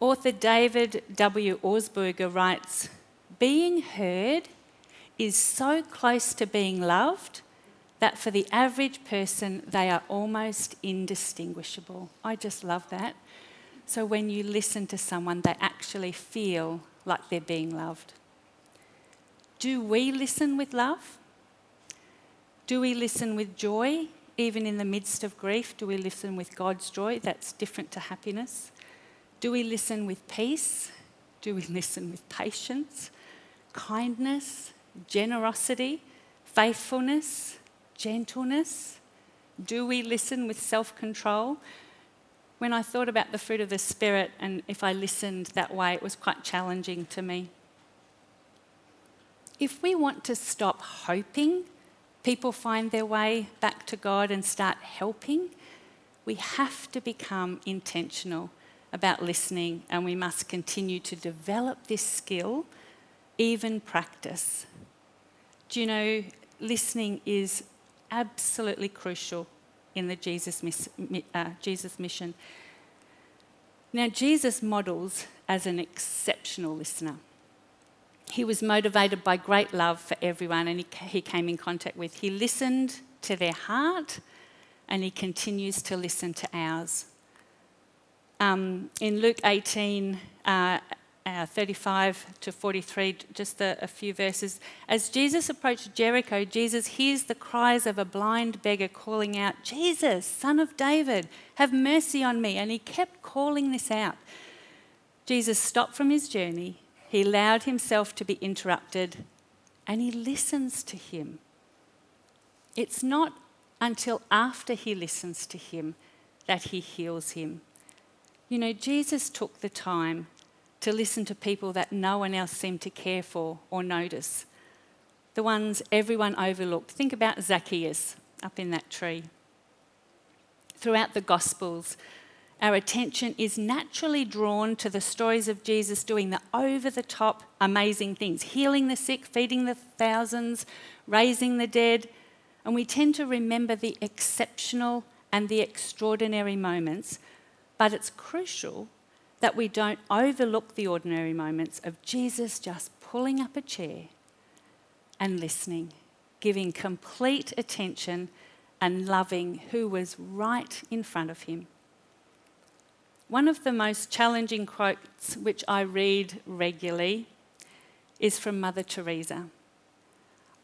Author David W. Augsburger writes, "Being heard is so close to being loved that for the average person, they are almost indistinguishable." I just love that. So when you listen to someone, they actually feel like they're being loved. Do we listen with love? Do we listen with joy, even in the midst of grief? Do we listen with God's joy? That's different to happiness. Do we listen with peace? Do we listen with patience, kindness, generosity, faithfulness, gentleness? Do we listen with self-control? When I thought about the fruit of the Spirit and if I listened that way, it was quite challenging to me. If we want to stop hoping people find their way back to God and start helping, we have to become intentional about listening, and we must continue to develop this skill, even practice. Do you know, listening is absolutely crucial in the Jesus mission. Now, Jesus models as an exceptional listener. He was motivated by great love for everyone and he came in contact with. He listened to their heart and he continues to listen to ours. In Luke 18, 35 to 43, just a few verses. As Jesus approached Jericho, Jesus hears the cries of a blind beggar calling out, "Jesus, Son of David, have mercy on me." And he kept calling this out. Jesus stopped from his journey. He allowed himself to be interrupted and he listens to him. It's not until after he listens to him that he heals him. You know, Jesus took the time to listen to people that no one else seemed to care for or notice, the ones everyone overlooked. Think about Zacchaeus up in that tree. Throughout the Gospels, our attention is naturally drawn to the stories of Jesus doing the over-the-top amazing things, healing the sick, feeding the thousands, raising the dead, and we tend to remember the exceptional and the extraordinary moments, but it's crucial that we don't overlook the ordinary moments of Jesus just pulling up a chair and listening, giving complete attention and loving who was right in front of him. One of the most challenging quotes which I read regularly is from Mother Teresa.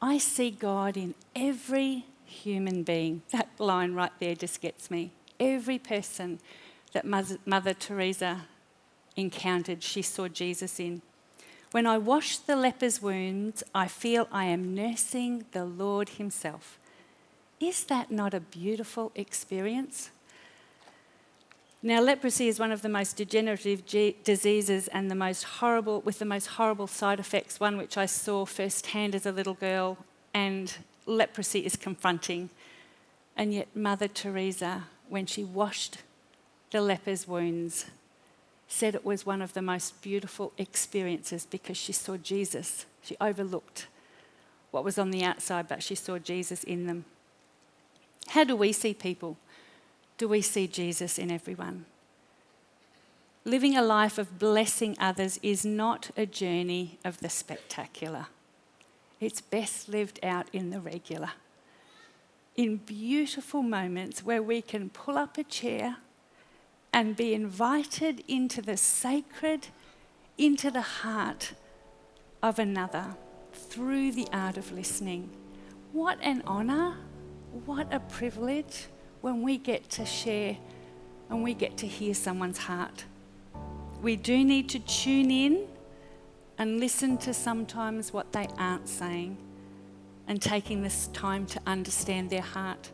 "I see God in every human being." That line right there just gets me. Every person that Mother Teresa encountered, she saw Jesus in. "When I wash the leper's wounds, I feel I am nursing the Lord himself." Is that not a beautiful experience? Now, leprosy is one of the most degenerative diseases and with the most horrible side effects, one which I saw firsthand as a little girl, and leprosy is confronting. And yet Mother Teresa, when she washed the leper's wounds, said it was one of the most beautiful experiences because she saw Jesus. She overlooked what was on the outside, but she saw Jesus in them. How do we see people? Do we see Jesus in everyone? Living a life of blessing others is not a journey of the spectacular. It's best lived out in the regular. In beautiful moments where we can pull up a chair and be invited into the sacred, into the heart of another through the art of listening. What an honour, what a privilege when we get to share and we get to hear someone's heart. We do need to tune in and listen to sometimes what they aren't saying and taking this time to understand their heart.